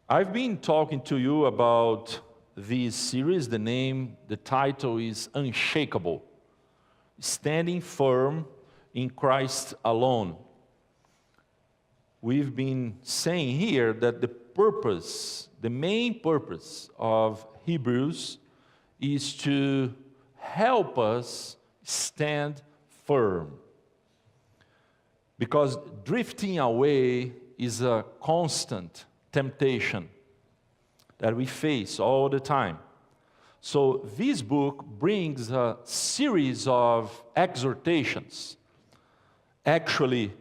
I've been talking to you about this series. The title is Unshakable, Standing Firm in Christ Alone. We've been saying here that the main purpose of Hebrews is to help us stand firm. Because drifting away is a constant temptation that we face all the time. So this book brings a series of exhortations. Actually,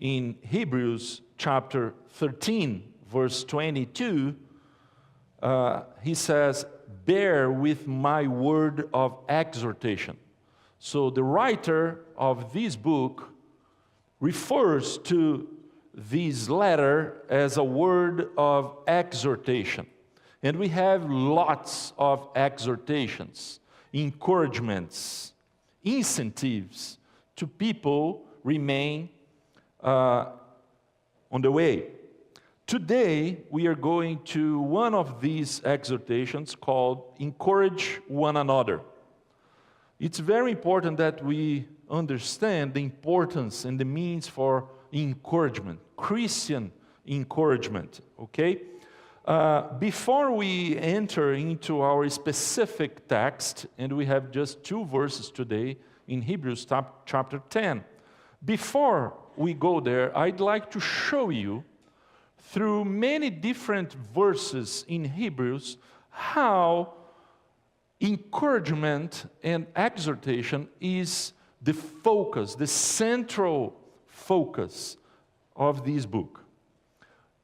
in Hebrews chapter 13, verse 22, he says, "Bear with my word of exhortation." So the writer of this book refers to this letter as a word of exhortation. And we have lots of exhortations, encouragements, incentives to people remain on the way. Today, we are going to one of these exhortations called Encourage One Another. It's very important that we understand the importance and the means for encouragement, Christian encouragement, okay? Before we enter into our specific text, and we have just 2 verses today in Hebrews chapter 10. Before we go there, I'd like to show you through many different verses in Hebrews how encouragement and exhortation is the focus, the central focus of this book.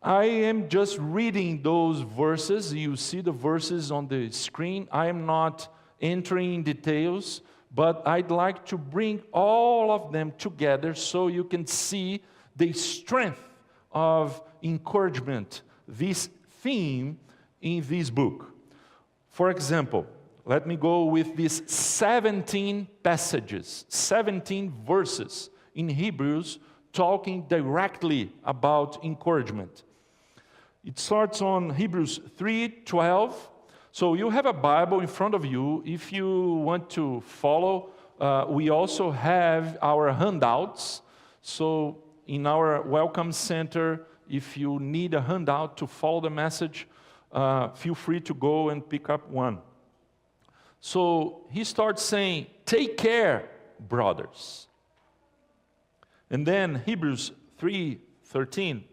I am just reading those verses. You see the verses on the screen. I am not entering in details, but I'd like to bring all of them together so you can see the strength of encouragement, this theme in this book. For example, let me go with these 17 passages, 17 verses in Hebrews talking directly about encouragement. It starts on Hebrews 3:12. So you have a Bible in front of you. If you want to follow, we also have our handouts. So in our Welcome Center, if you need a handout to follow the message, feel free to go and pick up one. So he starts saying, "Take care, brothers." And then Hebrews 3:13,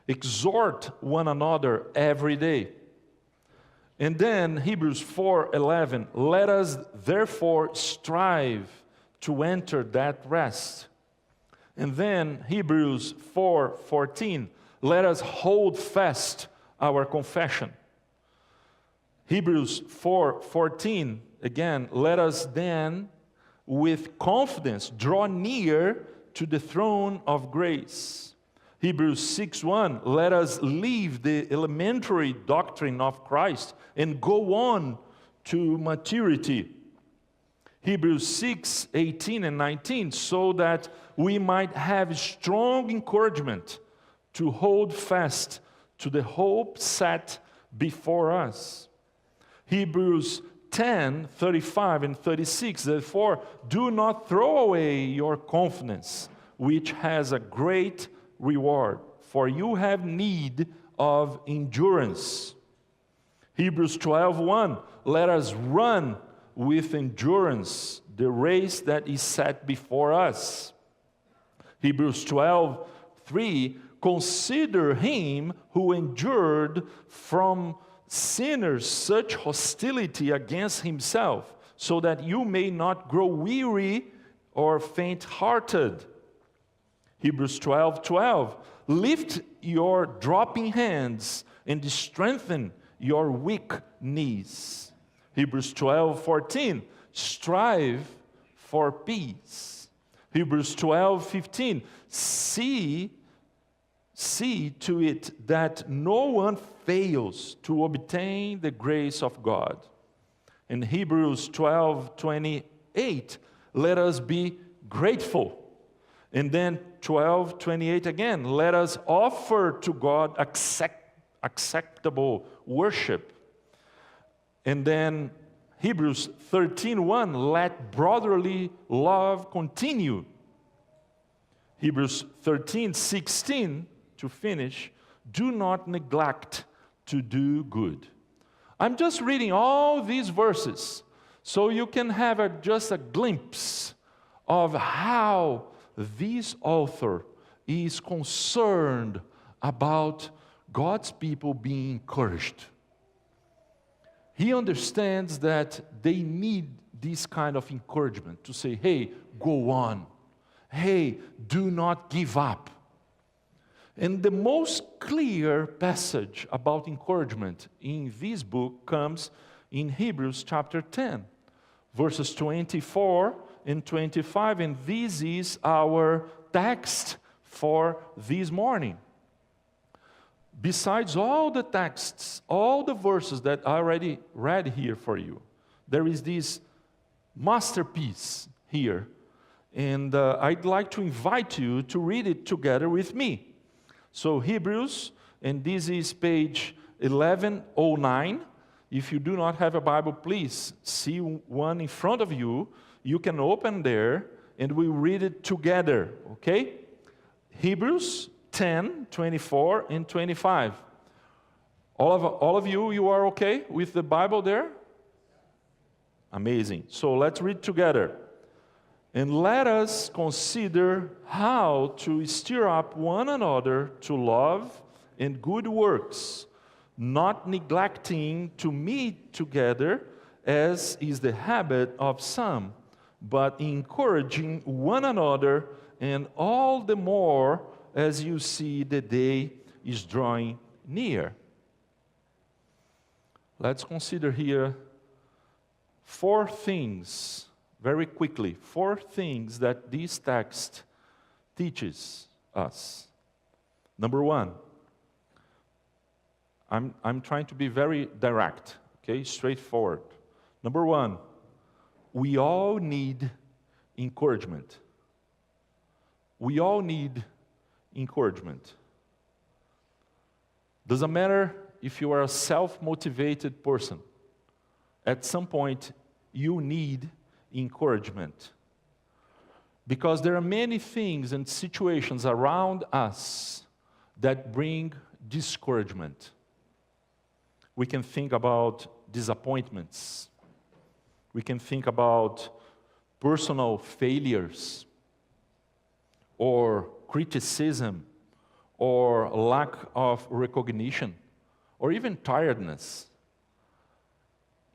"Exhort one another every day." And then Hebrews 4:11, "Let us therefore strive to enter that rest." And then Hebrews 4:14, "Let us hold fast our confession." Hebrews 4:14, again, "Let us then with confidence draw near to the throne of grace." Hebrews 6:1, "Let us leave the elementary doctrine of Christ and go on to maturity." Hebrews 6:18 and 19, "So that we might have strong encouragement to hold fast to the hope set before us." Hebrews 10:35 and 36, "Therefore, do not throw away your confidence, which has a great reward, for you have need of endurance." Hebrews 12:1, "Let us run with endurance the race that is set before us." Hebrews 12:3, "Consider him who endured from sinners such hostility against himself, so that you may not grow weary or faint-hearted." Hebrews 12:12, "Lift your dropping hands and strengthen your weak knees." Hebrews 12:14, "Strive for peace." Hebrews 12:15, See to it that no one fails to obtain the grace of God." In Hebrews 12:28, "Let us be grateful." And then 12:28 again, "Let us offer to God acceptable worship. And then Hebrews 13:1, let brotherly love continue. Hebrews 13:16, to finish, do not neglect to do good. I'm just reading all these verses so you can have just a glimpse of how this author is concerned about God's people being encouraged. He understands that they need this kind of encouragement to say, hey, go on. Hey, do not give up. And the most clear passage about encouragement in this book comes in Hebrews chapter 10, verses 24 and 25, and this is our text for this morning. Besides all the texts, all the verses that I already read here for you, there is this masterpiece here, and I'd like to invite you to read it together with me. So Hebrews, and this is page 1109. If you do not have a Bible, please see one in front of you. You can open there, and we read it together, okay? Hebrews 10, 24, and 25. All of you, you are okay with the Bible there? Amazing. So let's read together. And let us consider how to stir up one another to love and good works, not neglecting to meet together, as is the habit of some, but encouraging one another, and all the more as you see the day is drawing near. Let's consider here 4 things, very quickly, 4 things that this text teaches us. Number 1, I'm trying to be very direct, okay, straightforward. Number 1, we all need encouragement. We all need encouragement. Doesn't matter if you are a self-motivated person. At some point, you need encouragement. Because there are many things and situations around us that bring discouragement. We can think about disappointments. We can think about personal failures, or criticism, or lack of recognition, or even tiredness.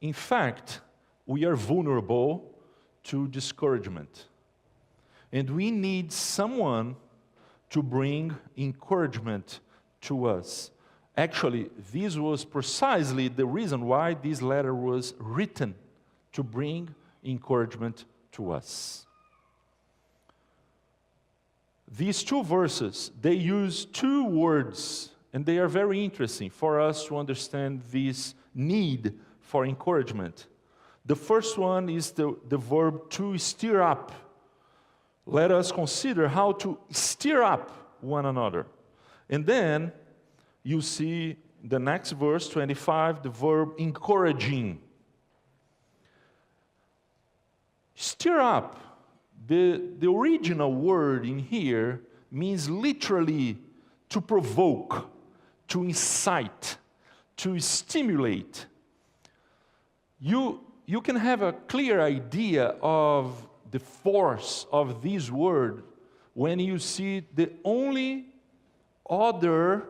In fact, we are vulnerable to discouragement. And we need someone to bring encouragement to us. Actually, this was precisely the reason why this letter was written, to bring encouragement to us. These 2 verses, they use 2 words, and they are very interesting for us to understand this need for encouragement. The first one is the verb to stir up. Let us consider how to stir up one another. And then you see the next verse, 25, the verb encouraging. Stir up, the original word in here means literally to provoke, to incite, to stimulate. You can have a clear idea of the force of this word when you see the only other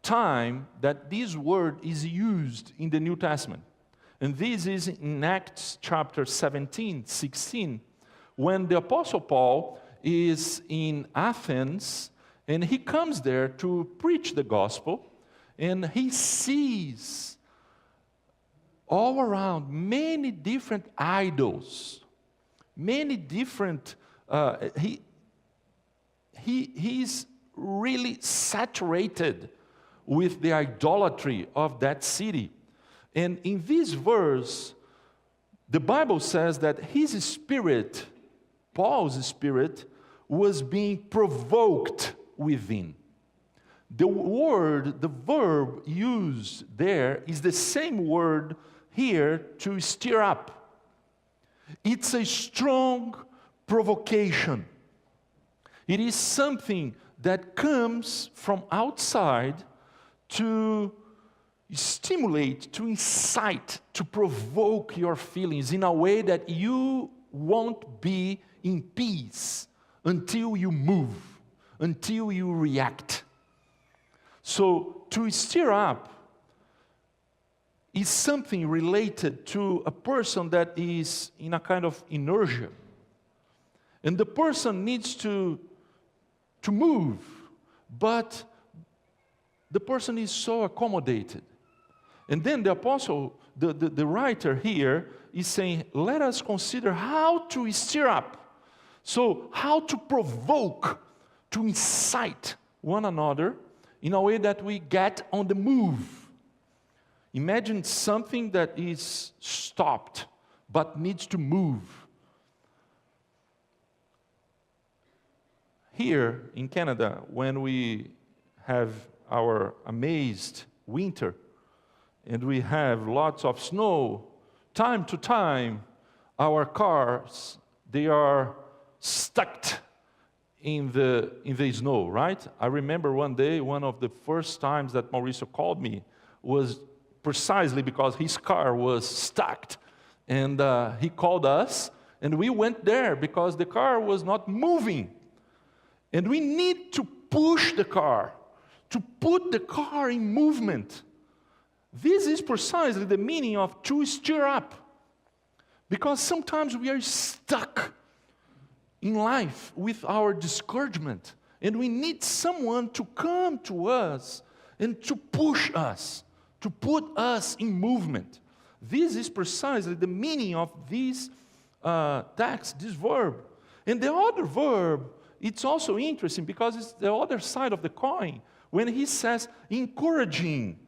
time that this word is used in the New Testament. And this is in Acts chapter 17, 16, when the Apostle Paul is in Athens, and he comes there to preach the gospel, and he sees all around many different idols, many different, he's really saturated with the idolatry of that city. And in this verse, the Bible says that his spirit, Paul's spirit, was being provoked within. the verb used there is the same word here to stir up. It's a strong provocation. It is something that comes from outside to stimulate, to incite, to provoke your feelings in a way that you won't be in peace until you move, until you react. So, to stir up is something related to a person that is in a kind of inertia. And the person needs to move, but the person is so accommodated. And then the apostle, the writer here is saying, let us consider how to stir up. So, how to provoke, to incite one another in a way that we get on the move. Imagine something that is stopped, but needs to move. Here in Canada, when we have our amazed winter, and we have lots of snow, time to time, our cars, they are stuck in the snow, right? I remember one day, one of the first times that Mauricio called me was precisely because his car was stuck. And he called us, and we went there because the car was not moving. And we need to push the car, to put the car in movement. This is precisely the meaning of to stir up. Because sometimes we are stuck in life with our discouragement, and we need someone to come to us and to push us, to put us in movement. This is precisely the meaning of this text, this verb. And the other verb, it's also interesting because it's the other side of the coin. When he says encouraging,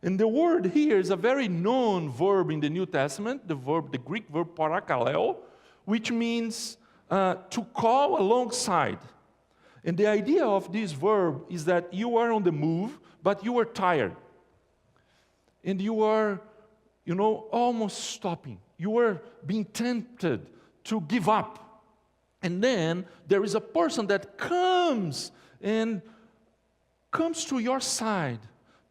and the word here is a very known verb in the New Testament, the Greek verb parakaleo, which means to call alongside. And the idea of this verb is that you are on the move, but you are tired. And you are, almost stopping. You are being tempted to give up. And then there is a person that comes to your side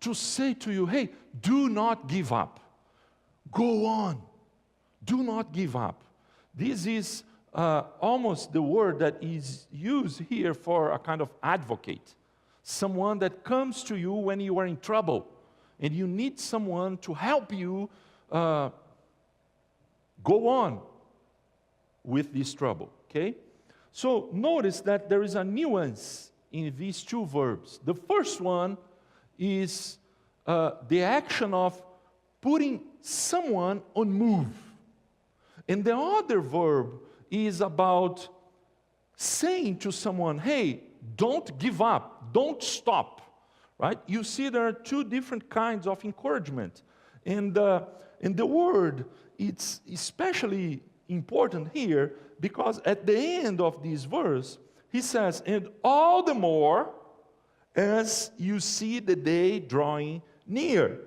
to say to you, hey, do not give up. Go on. Do not give up. This is almost the word that is used here for a kind of advocate. Someone that comes to you when you are in trouble and you need someone to help you go on with this trouble, okay? So notice that there is a nuance in these two verbs. The first one is the action of putting someone on move. And the other verb is about saying to someone, hey, don't give up, don't stop, right? You see there are two different kinds of encouragement. And the word, it's especially important here because at the end of this verse, he says, and all the more as you see the day drawing near.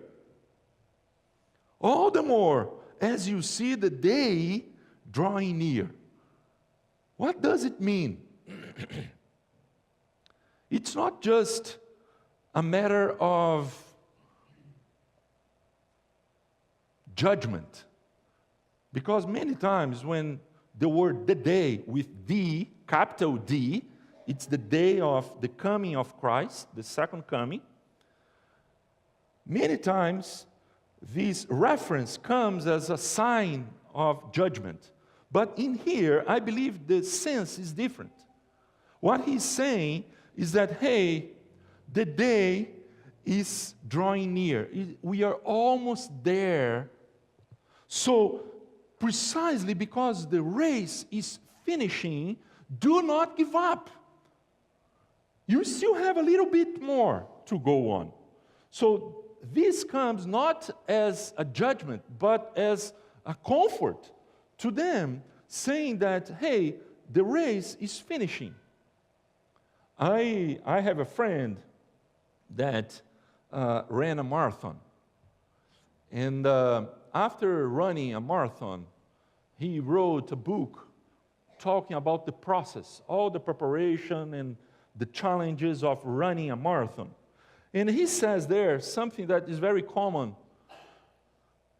All the more as you see the day drawing near. What does it mean? It's not just a matter of judgment. Because many times when the word the day with D, capital D, it's the day of the coming of Christ, the second coming. Many times, this reference comes as a sign of judgment. But in here, I believe the sense is different. What he's saying is that, hey, the day is drawing near. We are almost there. So, precisely because the race is finishing, do not give up. You still have a little bit more to go on. So this comes not as a judgment, but as a comfort to them, saying that, hey, the race is finishing. I have a friend that ran a marathon. And after running a marathon, he wrote a book talking about the process, all the preparation and the challenges of running a marathon. And he says there something that is very common.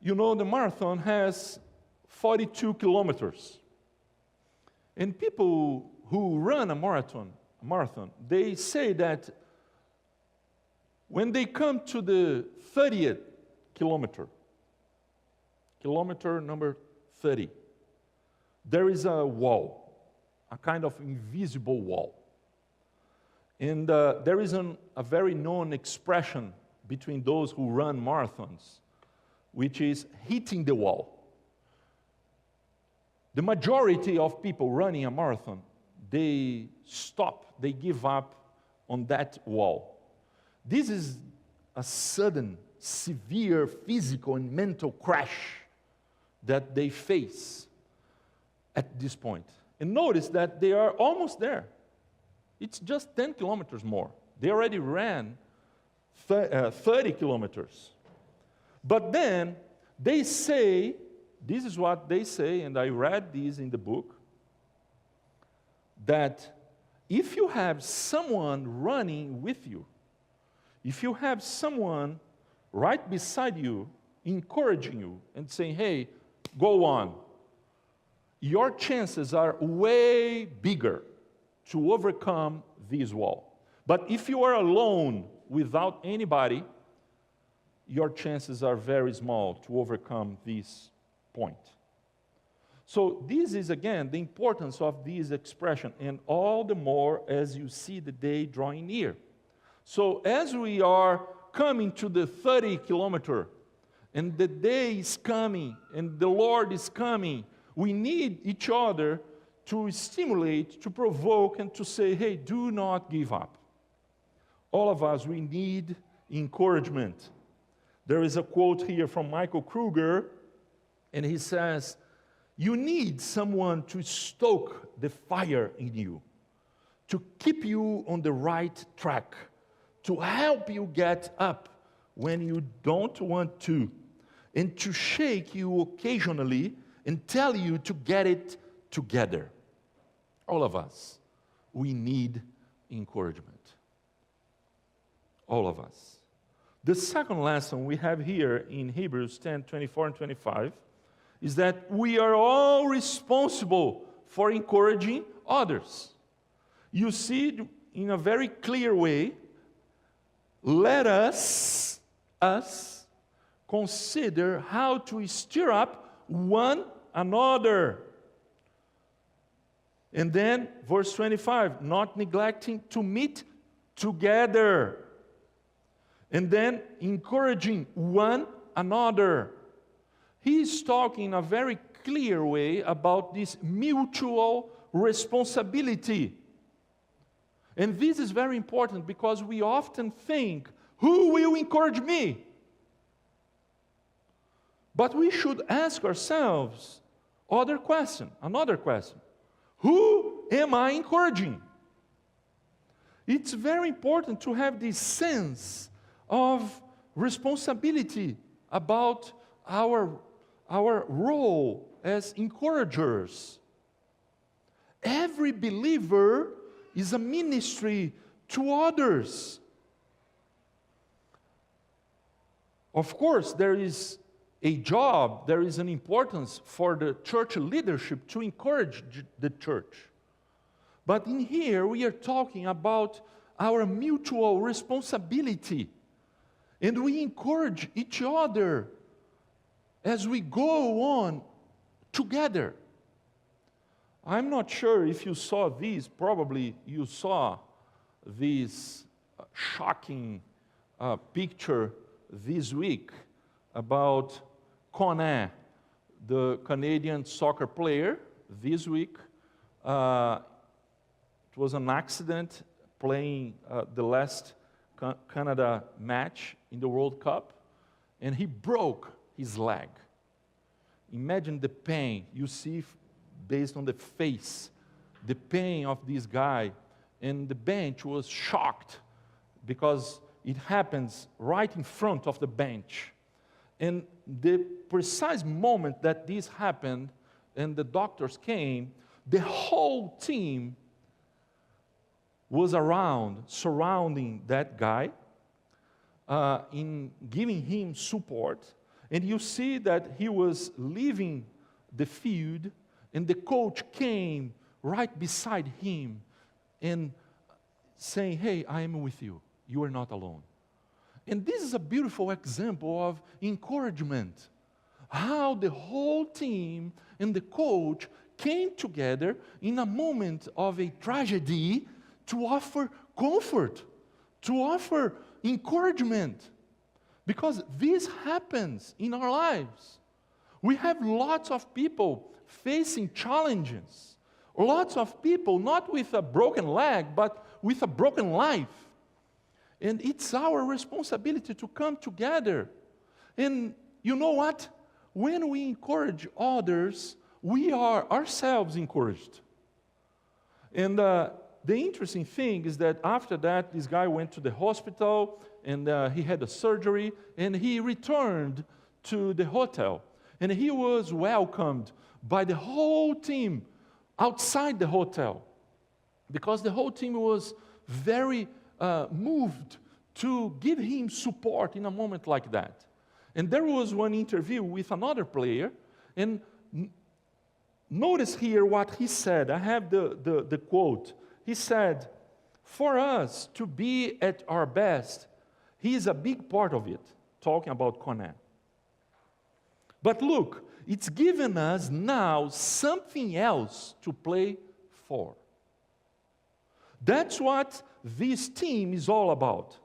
You know, the marathon has 42 kilometers. And people who run a marathon, they say that when they come to the 30th kilometer number 30, there is a wall, a kind of invisible wall. And there is a very known expression between those who run marathons, which is hitting the wall. The majority of people running a marathon, they stop, they give up on that wall. This is a sudden, severe physical and mental crash that they face at this point. And notice that they are almost there. It's just 10 kilometers more. They already ran 30 kilometers. But then they say, this is what they say, and I read this in the book, that if you have someone running with you, if you have someone right beside you, encouraging you and saying, hey, go on, your chances are way bigger to overcome this wall. But if you are alone without anybody, your chances are very small to overcome this point. So this is, again, the importance of this expression, and all the more as you see the day drawing near. So as we are coming to the 30 kilometer, and the day is coming, and the Lord is coming, we need each other to stimulate, to provoke, and to say, hey, do not give up. All of us, we need encouragement. There is a quote here from Michael Kruger, and he says, you need someone to stoke the fire in you, to keep you on the right track, to help you get up when you don't want to, and to shake you occasionally and tell you to get it together. All of us, we need encouragement. All of us. The second lesson we have here in Hebrews 10, 24 and 25 is that we are all responsible for encouraging others. You see in a very clear way, let us consider how to stir up one another. And then, verse 25, not neglecting to meet together. And then, encouraging one another. He's talking in a very clear way about this mutual responsibility. And this is very important because we often think, who will encourage me? But we should ask ourselves another question. Who am I encouraging? It's very important to have this sense of responsibility about our role as encouragers. Every believer is a ministry to others. Of course, there is a job, there is an importance for the church leadership to encourage the church. But in here, we are talking about our mutual responsibility. And we encourage each other as we go on together. I'm not sure if you saw these, probably you saw this shocking picture this week about Conan, the Canadian soccer player, this week. It was an accident playing the last Canada match in the World Cup, and he broke his leg. Imagine the pain you see based on the face, the pain of this guy, and the bench was shocked because it happens right in front of the bench. And the precise moment that this happened and the doctors came, the whole team was around, surrounding that guy, in giving him support. And you see that he was leaving the field, and the coach came right beside him and saying, hey, I am with you. You are not alone. And this is a beautiful example of encouragement. How the whole team and the coach came together in a moment of a tragedy to offer comfort, to offer encouragement. Because this happens in our lives. We have lots of people facing challenges. Lots of people, not with a broken leg, but with a broken life. And it's our responsibility to come together. And you know what? When we encourage others, we are ourselves encouraged. And the interesting thing is that after that, this guy went to the hospital, and he had a surgery, and he returned to the hotel. And he was welcomed by the whole team outside the hotel, because the whole team was very moved to give him support in a moment like that. And there was one interview with another player, and notice here what he said. I have the quote. He said, for us to be at our best, he is a big part of it, talking about Conan. But look, it's given us now something else to play for. That's what this team is all about.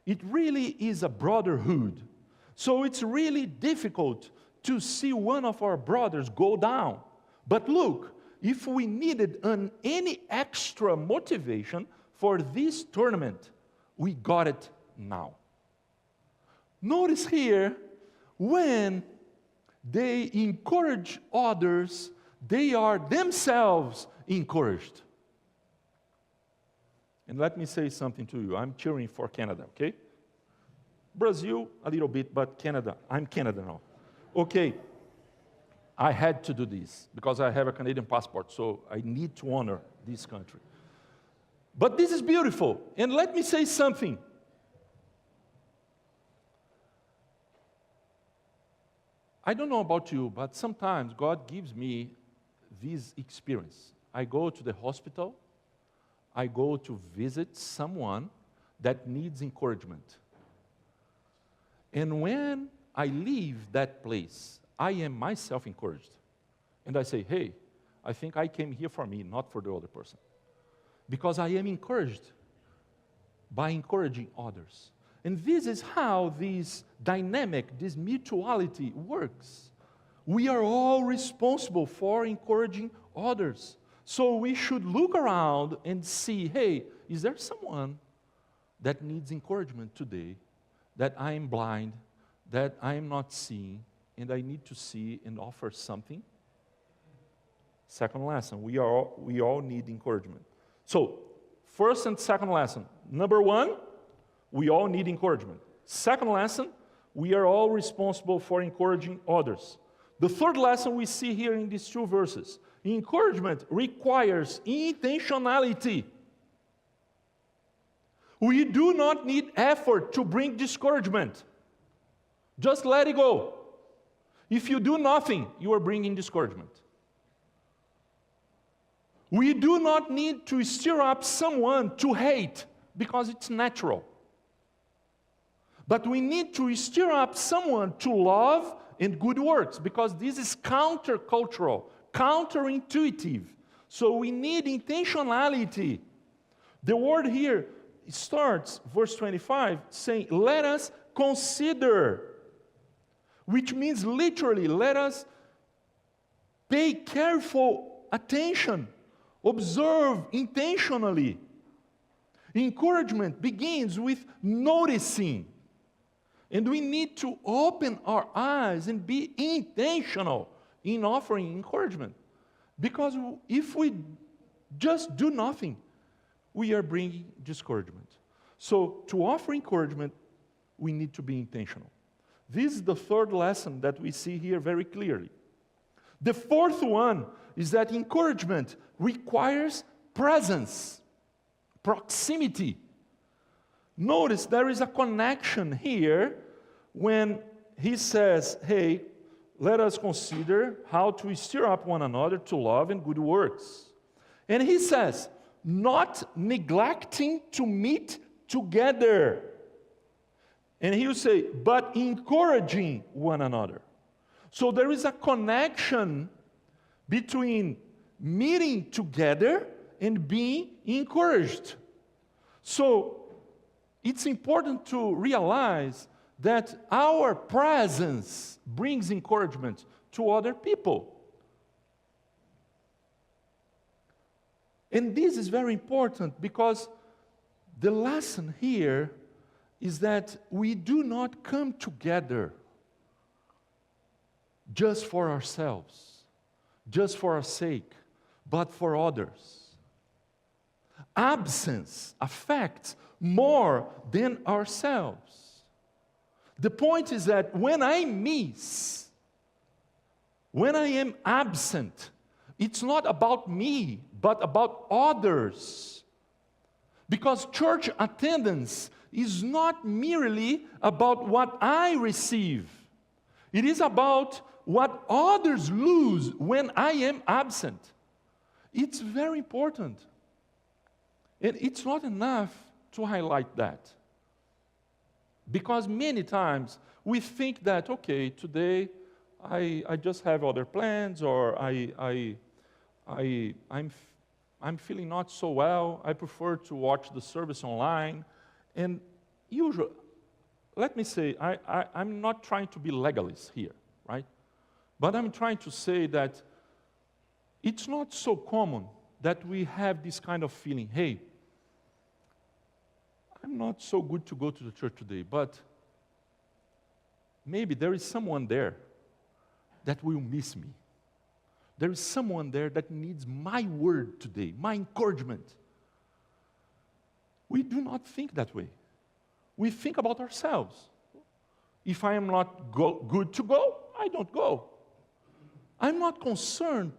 It really is a brotherhood. So it's really difficult to see one of our brothers go down. But look, if we needed any extra motivation for this tournament, we got it now. Notice here, when they encourage others, they are themselves encouraged. And let me say something to you. I'm cheering for Canada, okay? Brazil, a little bit, but Canada, I'm Canada now. Okay, I had to do this because I have a Canadian passport, so I need to honor this country. But this is beautiful, and let me say something. I don't know about you, but sometimes God gives me this experience. I go to the hospital, I go to visit someone that needs encouragement. And when I leave that place, I am myself encouraged. And I say, hey, I think I came here for me, not for the other person. Because I am encouraged by encouraging others. And this is how this dynamic, this mutuality works. We are all responsible for encouraging others. So we should look around and see, hey, is there someone that needs encouragement today, that I am blind, that I am not seeing, and I need to see and offer something? Second lesson, we all need encouragement. So, first and second lesson. Number one, we all need encouragement. Second lesson, we are all responsible for encouraging others. The third lesson we see here in these two verses. Encouragement requires intentionality. We do not need effort to bring discouragement. Just let it go. If you do nothing, you are bringing discouragement. We do not need to stir up someone to hate, because it's natural. But we need to stir up someone to love and good works, because this is countercultural, counterintuitive. So we need intentionality. The word here starts, verse 25, saying, let us consider, which means literally, let us pay careful attention, observe intentionally. Encouragement begins with noticing. And we need to open our eyes and be intentional in offering encouragement. Because if we just do nothing, we are bringing discouragement. So to offer encouragement, we need to be intentional. This is the third lesson that we see here very clearly. The fourth one is that encouragement requires presence, proximity. Notice there is a connection here when he says, hey, let us consider how to stir up one another to love and good works. And he says, not neglecting to meet together. And he will say, but encouraging one another. So there is a connection between meeting together and being encouraged. So it's important to realize that our presence brings encouragement to other people. And this is very important because the lesson here is that we do not come together just for ourselves, just for our sake, but for others. Absence affects more than ourselves. The point is that when I miss, when I am absent, it's not about me, but about others. Because church attendance is not merely about what I receive. It is about what others lose when I am absent. It's very important. And it's not enough to highlight that. Because many times we think that, okay, today I just have other plans, or I'm feeling not so well. I prefer to watch the service online. And usually, let me say, I'm not trying to be legalist here, right? But I'm trying to say that it's not so common that we have this kind of feeling, hey, I'm not so good to go to the church today, but maybe there is someone there that will miss me. There is someone there that needs my word today, my encouragement. We do not think that way. We think about ourselves. If I am not good to go, I don't go. I'm not concerned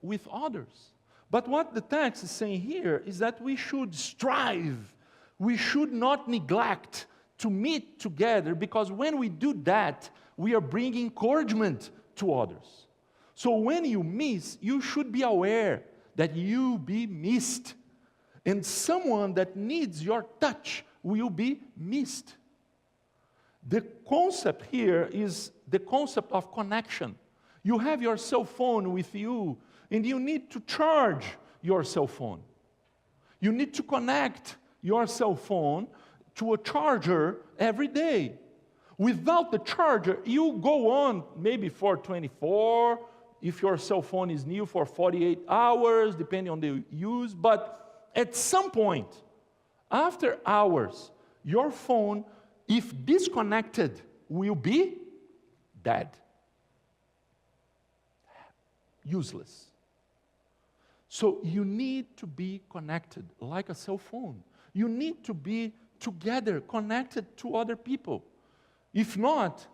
with others. But what the text is saying here is that we should strive. We should not neglect to meet together, because when we do that, we are bringing encouragement to others. So when you miss, you should be aware that you be missed. And someone that needs your touch will be missed. The concept here is the concept of connection. You have your cell phone with you, and you need to charge your cell phone. You need to connect your cell phone to a charger every day. Without the charger, you go on maybe for 24, if your cell phone is new, for 48 hours, depending on the use. But at some point, after hours, your phone, if disconnected, will be dead. Useless. So you need to be connected like a cell phone. You need to be together, connected to other people. If not,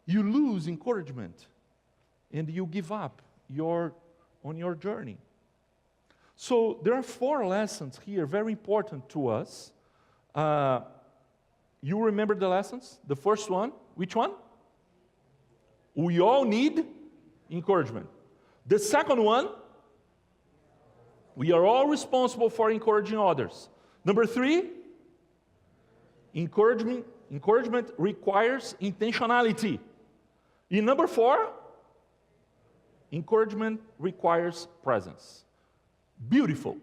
you lose encouragement and you give up on your journey. So there are 4 lessons here, very important to us. You remember the lessons? The first one, which one? We all need encouragement. The second one, we are all responsible for encouraging others. Number 3, encouragement requires intentionality. And number 4, encouragement requires presence. Beautiful.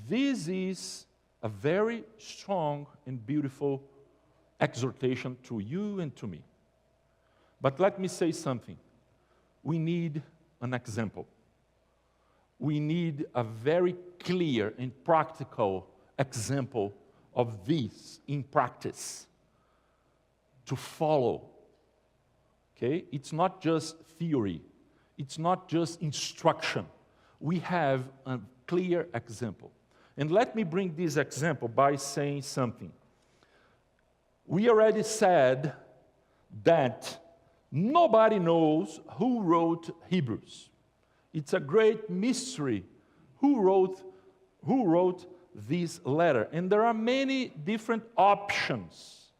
This is a very strong and beautiful exhortation to you and to me. But let me say something. We need an example. We need a very clear and practical example of this in practice to follow. Okay? It's not just theory. It's not just instruction. We have a clear example. And let me bring this example by saying something. We already said that nobody knows who wrote Hebrews. It's a great mystery who wrote this letter. And there are many different options,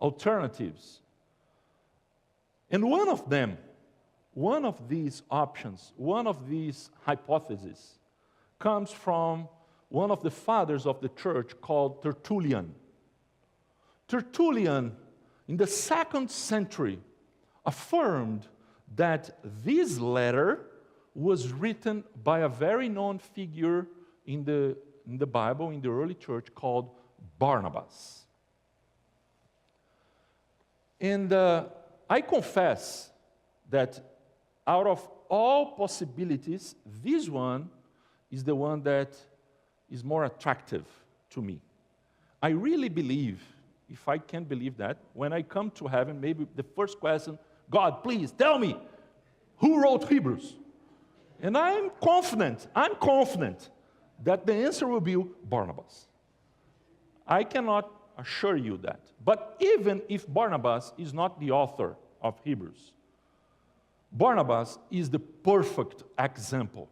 alternatives. And one of these options, one of these hypotheses, comes from one of the fathers of the church called Tertullian. Tertullian, in the 2nd century, affirmed that this letter was written by a very known figure in the Bible, in the early church, called Barnabas. And I confess that out of all possibilities, this one is the one that is more attractive to me. I really believe, if I can believe that, when I come to heaven, maybe the first question, God, please tell me, who wrote Hebrews? And I'm confident that the answer will be Barnabas. I cannot assure you that. But even if Barnabas is not the author of Hebrews, Barnabas is the perfect example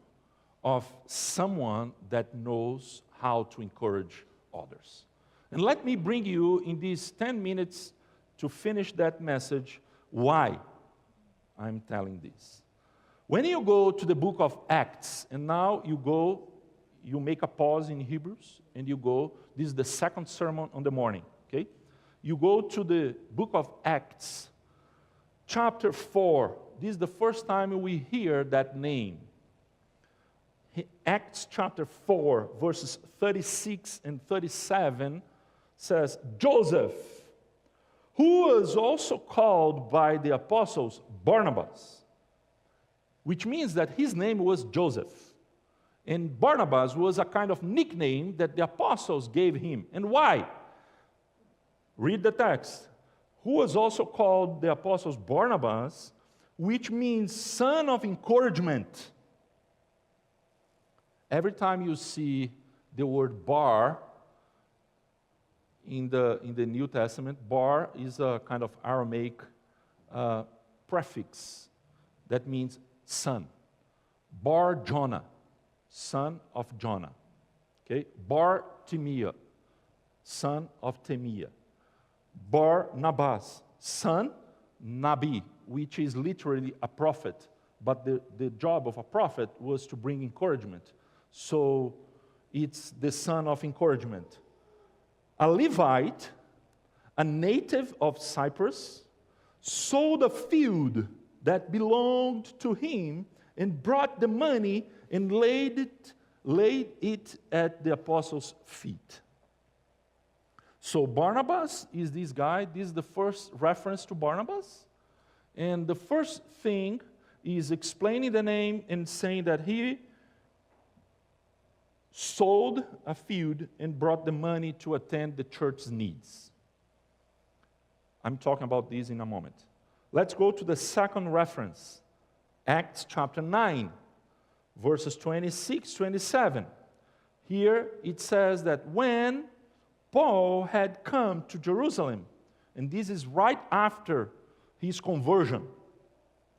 of someone that knows how to encourage others. And let me bring you in these 10 minutes to finish that message why I'm telling this. When you go to the book of Acts, and now you make a pause in Hebrews, and you go, this is the second sermon on the morning, okay? You go to the book of Acts, chapter 4. This is the first time we hear that name. Acts chapter 4, verses 36 and 37 says, Joseph, who was also called by the apostles Barnabas, which means that his name was Joseph. And Barnabas was a kind of nickname that the apostles gave him. And why? Read the text. Who was also called the apostles Barnabas, which means son of encouragement. Every time you see the word bar in the New Testament, bar is a kind of Aramaic prefix that means son. Bar Jonah, son of Jonah. Okay? Bar Timaeus, son of Timaeus. Bar Nabas, son Nabi, which is literally a prophet. But the job of a prophet was to bring encouragement. So it's the son of encouragement. A Levite, a native of Cyprus, sold a field that belonged to him and brought the money and laid it at the apostles' feet. So Barnabas is this guy. This is the first reference to Barnabas. And the first thing is explaining the name and saying that he sold a field and brought the money to attend the church's needs. I'm talking about this in a moment. Let's go to the second reference, Acts chapter 9, verses 26, 27. Here it says that when Paul had come to Jerusalem, and this is right after his conversion.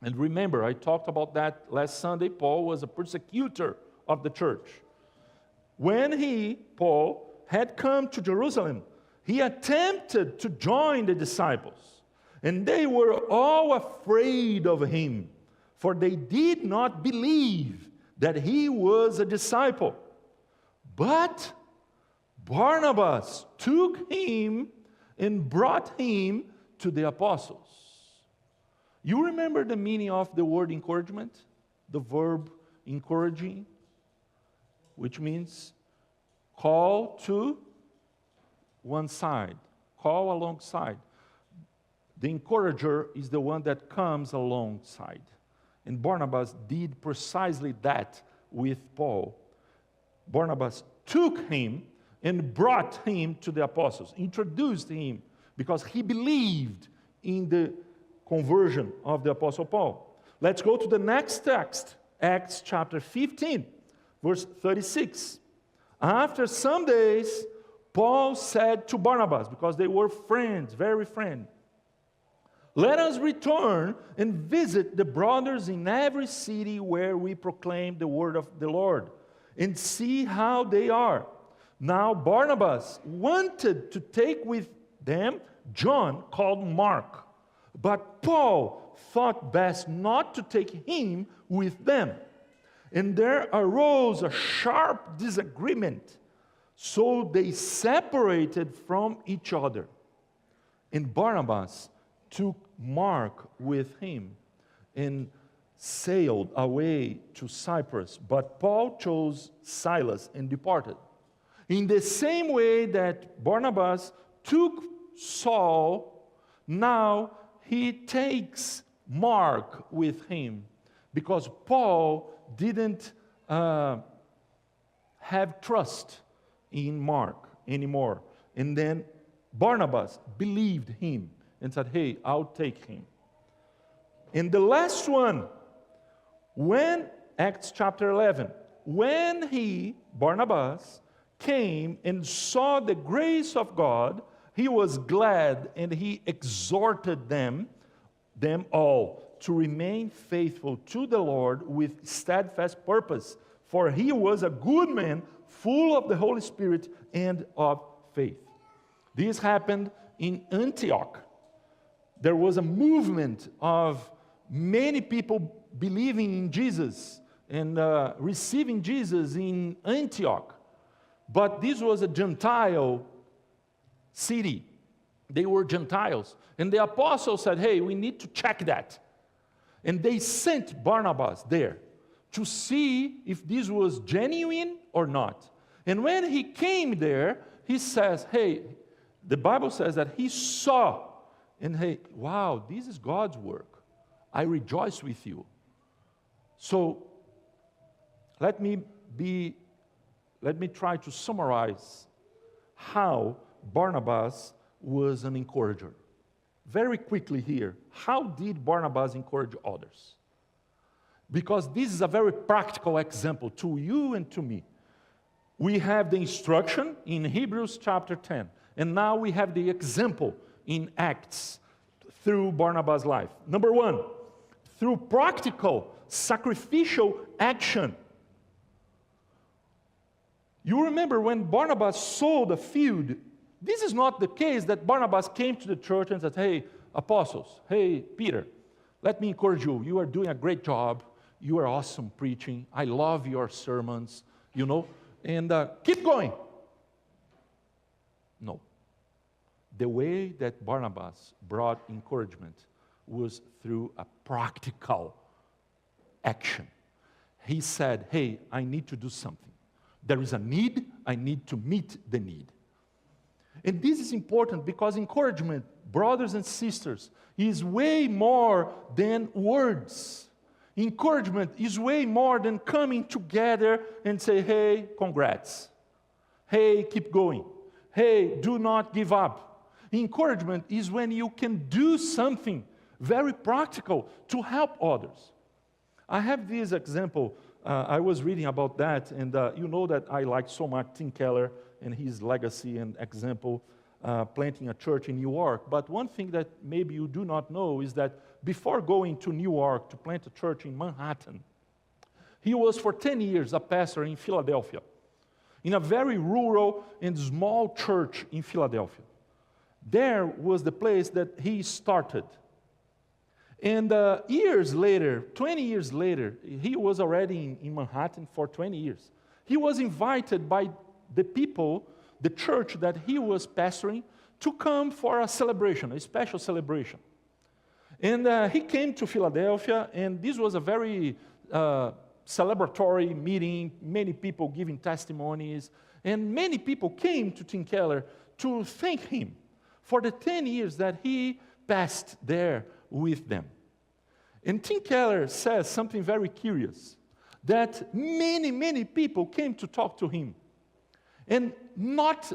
And remember, I talked about that last Sunday. Paul was a persecutor of the church. When Paul, had come to Jerusalem, he attempted to join the disciples. And they were all afraid of him, for they did not believe that he was a disciple. But Barnabas took him and brought him to the apostles. You remember the meaning of the word encouragement? The verb encouraging, which means call to one side, call alongside. The encourager is the one that comes alongside. And Barnabas did precisely that with Paul. Barnabas took him and brought him to the apostles, introduced him, because he believed in the conversion of the apostle Paul. Let's go to the next text, Acts chapter 15, verse 36. After some days, Paul said to Barnabas, because they were friends, very friends, let us return and visit the brothers in every city where we proclaim the word of the Lord, and see how they are. Now Barnabas wanted to take with them John, called Mark, but Paul thought best not to take him with them. And there arose a sharp disagreement, so they separated from each other. And Barnabas took Mark with him and sailed away to Cyprus, but Paul chose Silas and departed. In the same way that Barnabas took Saul, now he takes Mark with him, because Paul didn't have trust in Mark anymore. And then Barnabas believed him and said, hey, I'll take him. And the last one, Acts chapter 11, when Barnabas, came and saw the grace of God, he was glad, and he exhorted them all to remain faithful to the Lord with steadfast purpose, for he was a good man, full of the Holy Spirit and of faith. This happened in Antioch. There was a movement of many people believing in Jesus and receiving Jesus in Antioch. But this was a Gentile city. They were Gentiles. And the apostles said, hey, we need to check that. And they sent Barnabas there to see if this was genuine or not. And when he came there, he says, hey, the Bible says that he saw, and hey, wow, this is God's work. I rejoice with you. So let me try to summarize how Barnabas was an encourager. Very quickly here, how did Barnabas encourage others? Because this is a very practical example to you and to me. We have the instruction in Hebrews chapter 10, and now we have the example in Acts through Barnabas' life. Number one, through practical, sacrificial action. You remember when Barnabas sowed a field, this is not the case that Barnabas came to the church and said, hey, apostles, hey, Peter, let me encourage you. You are doing a great job. You are awesome preaching. I love your sermons, and keep going. No. The way that Barnabas brought encouragement was through a practical action. He said, hey, I need to do something. There is a need, I need to meet the need. And this is important because encouragement, brothers and sisters, is way more than words. Encouragement is way more than coming together and say, hey, congrats. Hey, keep going. Hey, do not give up. Encouragement is when you can do something very practical to help others. I have this example. I was reading about that, and you know that I like so much Tim Keller and his legacy and example, planting a church in New York. But one thing that maybe you do not know is that before going to New York to plant a church in Manhattan, he was for 10 years a pastor in Philadelphia, in a very rural and small church in Philadelphia. There was the place that he started. And years later, 20 years later, he was already in Manhattan for 20 years. He was invited by the people, the church that he was pastoring, to come for a celebration, a special celebration. And he came to Philadelphia, and this was a very celebratory meeting, many people giving testimonies, and many people came to Tim Keller to thank him for the 10 years that he passed there with them. And Tim Keller says something very curious, that many people came to talk to him. And not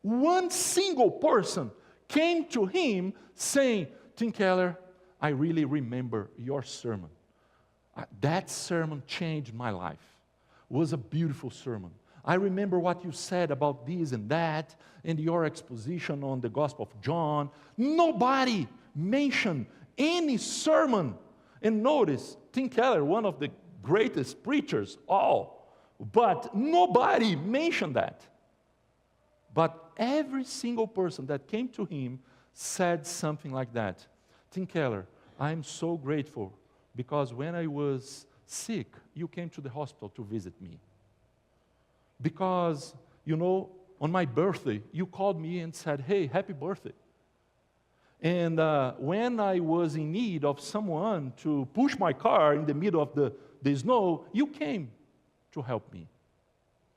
one single person came to him saying, Tim Keller, I really remember your sermon. That sermon changed my life. It was a beautiful sermon. I remember what you said about this and that, and your exposition on the Gospel of John. Nobody mentioned any sermon. And notice, Tim Keller, one of the greatest preachers, but nobody mentioned that. But every single person that came to him said something like that. Tim Keller, I'm so grateful because when I was sick, you came to the hospital to visit me. Because, on my birthday, you called me and said, hey, happy birthday. And when I was in need of someone to push my car in the middle of the snow, you came to help me.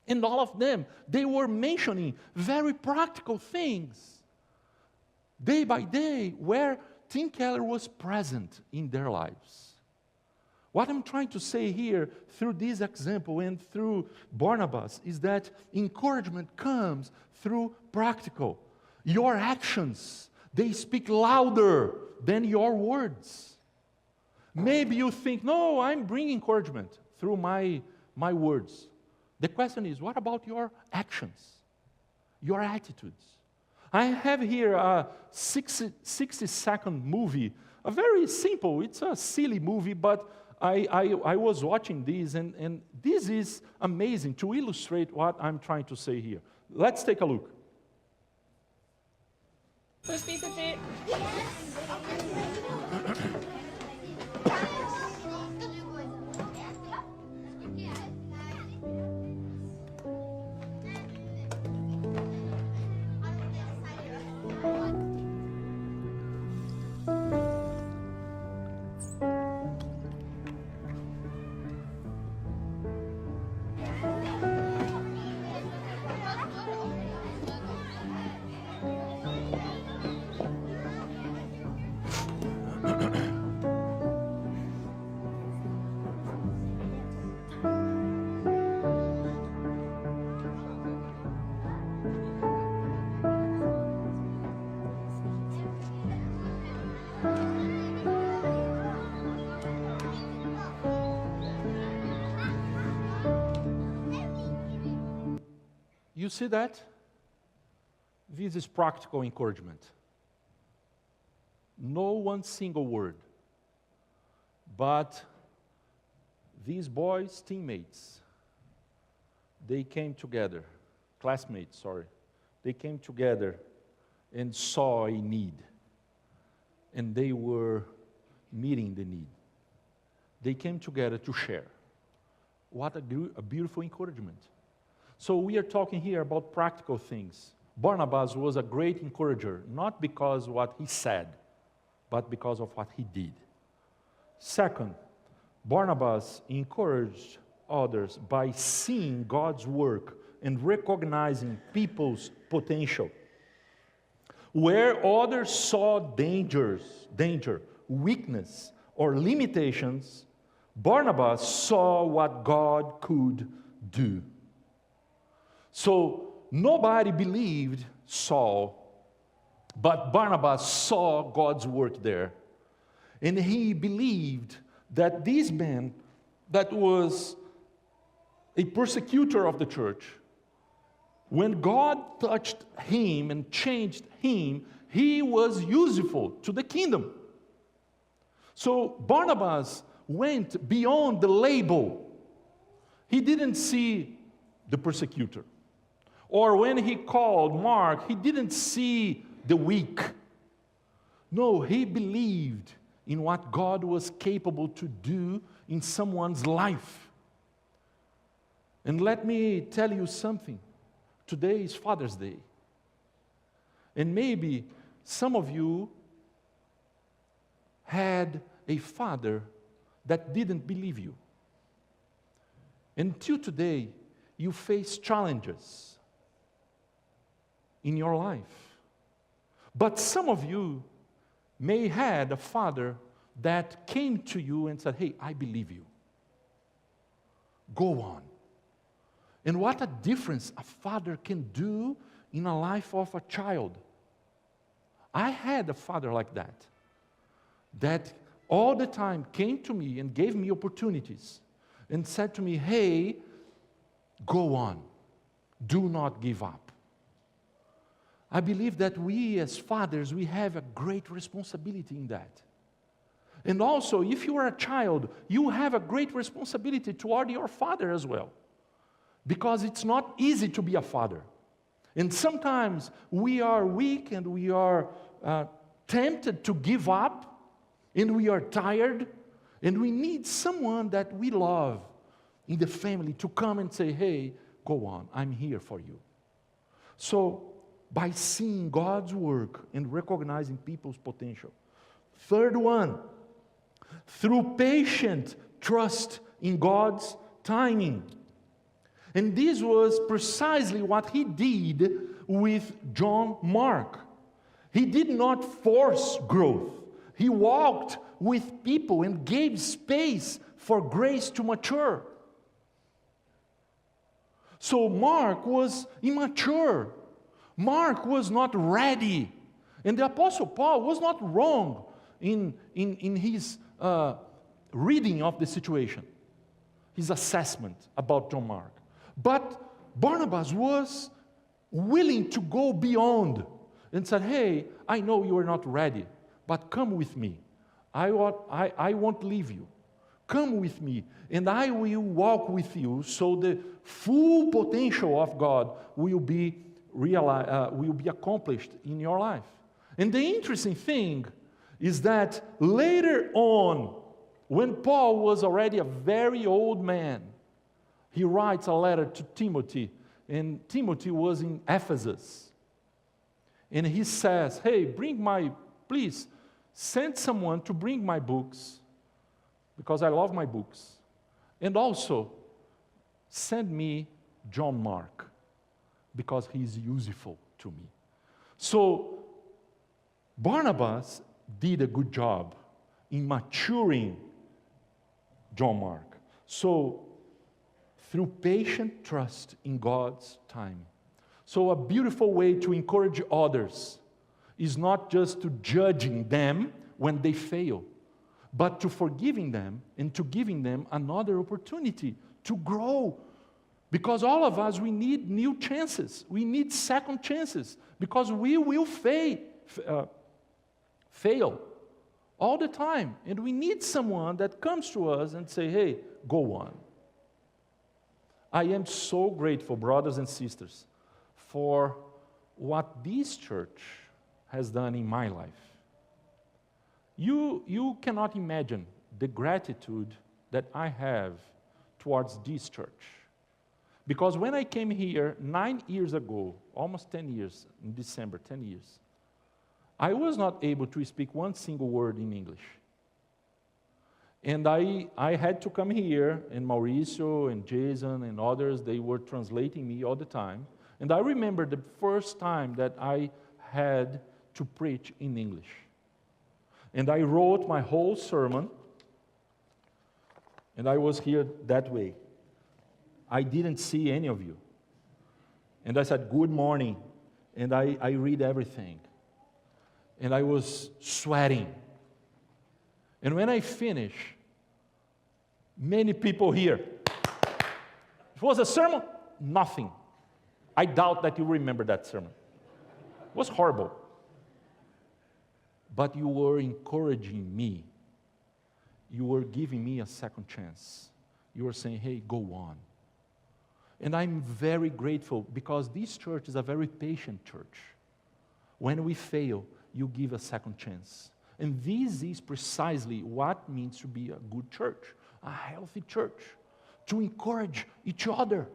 And all of them, they were mentioning very practical things, day by day, where Tim Keller was present in their lives. What I'm trying to say here, through this example and through Barnabas, is that encouragement comes through practical. Your actions, they speak louder than your words. Maybe you think, no, I'm bringing encouragement through my words. The question is, what about your actions, your attitudes? I have here a 60-second movie, a very simple, it's a silly movie, but I was watching this, and this is amazing to illustrate what I'm trying to say here. Let's take a look. First piece of tape. You see that? This is practical encouragement. No one single word. But these boys, teammates, they came together, classmates, sorry. They came together and saw a need. And they were meeting the need. They came together to share. What a beautiful encouragement. So we are talking here about practical things. Barnabas was a great encourager, not because of what he said, but because of what he did. Second, Barnabas encouraged others by seeing God's work and recognizing people's potential. Where others saw danger, weakness, or limitations, Barnabas saw what God could do. So nobody believed Saul, but Barnabas saw God's work there. And he believed that this man that was a persecutor of the church, when God touched him and changed him, he was useful to the kingdom. So Barnabas went beyond the label. He didn't see the persecutor. Or when he called Mark, he didn't see the weak. No, he believed in what God was capable to do in someone's life. And let me tell you something. Today is Father's Day. And maybe some of you had a father that didn't believe you. Until today, you face challenges in your life. But some of you may had a father that came to you and said, hey, I believe you. Go on. And what a difference a father can do in the life of a child. I had a father like that all the time came to me and gave me opportunities and said to me, hey, go on. Do not give up. I believe that we as fathers, we have a great responsibility in that. And also, if you are a child, you have a great responsibility toward your father as well. Because it's not easy to be a father. And sometimes we are weak and we are tempted to give up, and we are tired, and we need someone that we love in the family to come and say, hey, go on, I'm here for you. So, by seeing God's work and recognizing people's potential. Third one, through patient trust in God's timing. And this was precisely what he did with John Mark. He did not force growth. He walked with people and gave space for grace to mature. So Mark was immature. Mark was not ready. And the Apostle Paul was not wrong in his reading of the situation, his assessment about John Mark. But Barnabas was willing to go beyond and said, hey, I know you are not ready, but come with me. I won't leave you. Come with me, and I will walk with you so the full potential of God will be accomplished in your life. And the interesting thing is that later on, when Paul was already a very old man, he writes a letter to Timothy, and Timothy was in Ephesus. And he says, hey, please send someone to bring my books, because I love my books. And also, send me John Mark, because he's useful to me. So, Barnabas did a good job in maturing John Mark. So, through patient trust in God's time. So, a beautiful way to encourage others is not just to judging them when they fail, but to forgiving them and to giving them another opportunity to grow. Because all of us, we need new chances. We need second chances. Because we will fail all the time. And we need someone that comes to us and say, hey, go on. I am so grateful, brothers and sisters, for what this church has done in my life. You cannot imagine the gratitude that I have towards this church. Because when I came here 9 years ago, almost 10 years, in December, 10 years, I was not able to speak one single word in English. And I had to come here, and Mauricio and Jason and others, they were translating me all the time. And I remember the first time that I had to preach in English. And I wrote my whole sermon, and I was here that way. I didn't see any of you. And I said, good morning, and I read everything. And I was sweating. And when I finished, many people here. It was a sermon? Nothing. I doubt that you remember that sermon. It was horrible. But you were encouraging me. You were giving me a second chance. You were saying, hey, go on. And I'm very grateful because this church is a very patient church. When we fail, you give a second chance. And this is precisely what it means to be a good church, a healthy church, to encourage each other,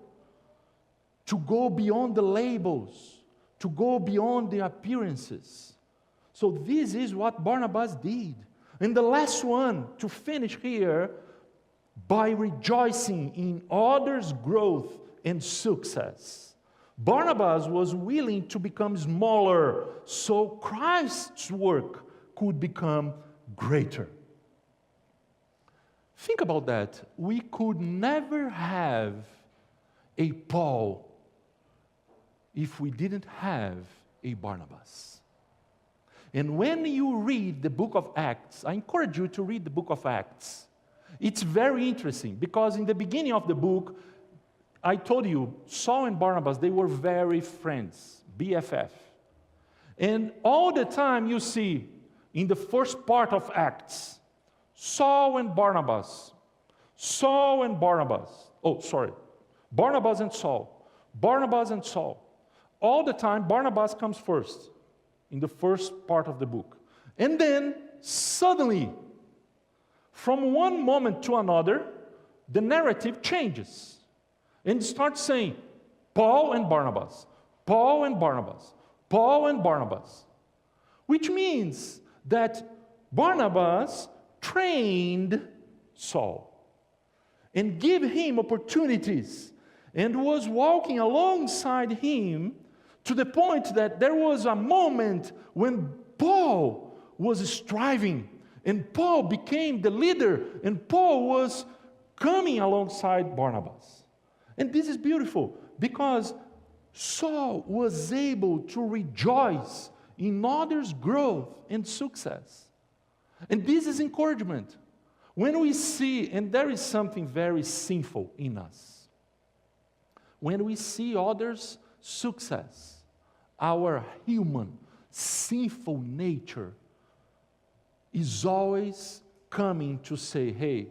to go beyond the labels, to go beyond the appearances. So this is what Barnabas did. And the last one, to finish here, by rejoicing in others' growth and success. Barnabas was willing to become smaller so Christ's work could become greater. Think about that. We could never have a Paul if we didn't have a Barnabas. And when you read the book of Acts, I encourage you to read the book of Acts. It's very interesting because in the beginning of the book, I told you, Saul and Barnabas, they were very friends, BFF. And all the time you see, in the first part of Acts, Saul and Barnabas, Barnabas and Saul. All the time, Barnabas comes first, in the first part of the book. And then, suddenly, from one moment to another, the narrative changes. And starts saying, Paul and Barnabas, Paul and Barnabas, Paul and Barnabas. Which means that Barnabas trained Saul and gave him opportunities and was walking alongside him to the point that there was a moment when Paul was striving and Paul became the leader and Paul was coming alongside Barnabas. And this is beautiful because Saul was able to rejoice in others' growth and success. And this is encouragement. When we see, and there is something very sinful in us, when we see others' success, our human, sinful nature is always coming to say, hey,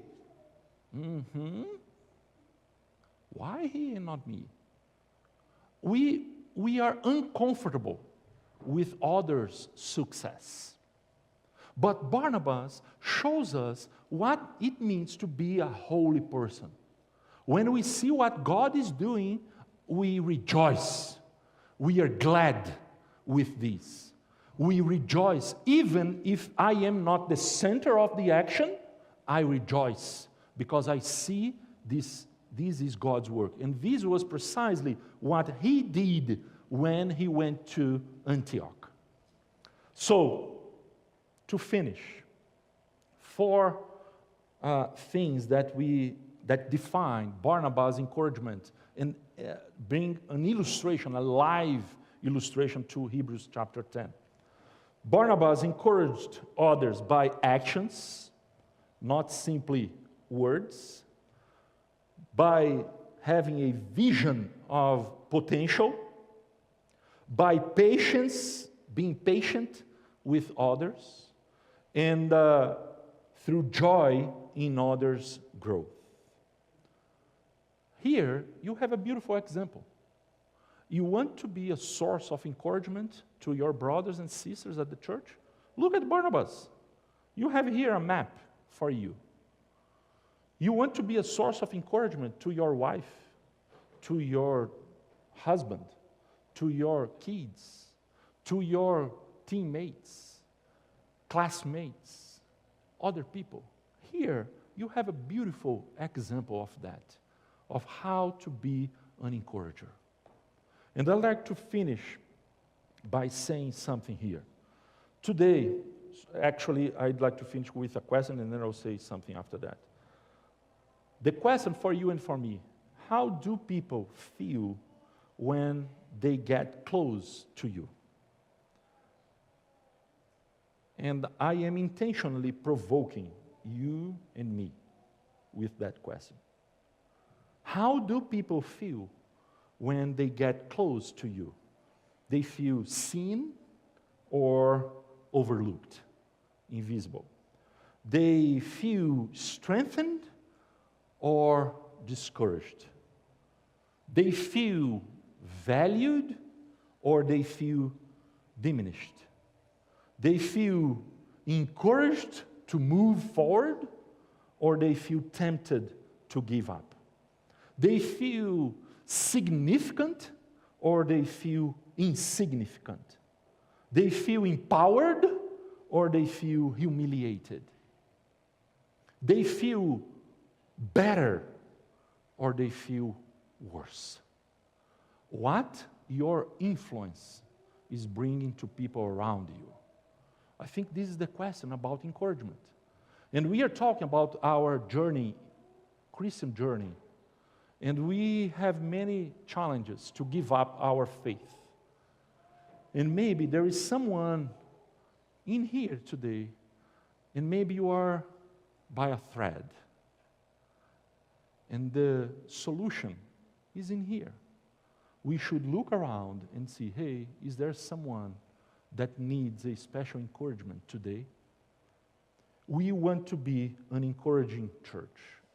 why he and not me? We are uncomfortable with others' success. But Barnabas shows us what it means to be a holy person. When we see what God is doing, we rejoice. We are glad with this. We rejoice. Even if I am not the center of the action, I rejoice because I see this is God's work. And this was precisely what he did when he went to Antioch. So, to finish, 4 things that define Barnabas' encouragement and bring an illustration, a live illustration to Hebrews chapter 10. Barnabas encouraged others by actions, not simply words, by having a vision of potential, by patience, being patient with others, and through joy in others' growth. Here, you have a beautiful example. You want to be a source of encouragement to your brothers and sisters at the church? Look at Barnabas. You have here a map for you. You want to be a source of encouragement to your wife, to your husband, to your kids, to your teammates, classmates, other people. Here, you have a beautiful example of that, of how to be an encourager. And I'd like to finish by saying something here. Today, actually, I'd like to finish with a question and then I'll say something after that. The question for you and for me, how do people feel when they get close to you? And I am intentionally provoking you and me with that question. How do people feel when they get close to you? They feel seen or overlooked, invisible. They feel strengthened or discouraged. They feel valued or they feel diminished. They feel encouraged to move forward or they feel tempted to give up. They feel significant or they feel insignificant. They feel empowered or they feel humiliated. They feel better or they feel worse. What your influence is bringing to people around you? I think this is the question about encouragement. And we are talking about our journey, Christian journey, and we have many challenges to give up our faith. And maybe there is someone in here today, and maybe you are by a thread. And the solution is in here. We should look around and see, hey, is there someone that needs a special encouragement today? We want to be an encouraging church.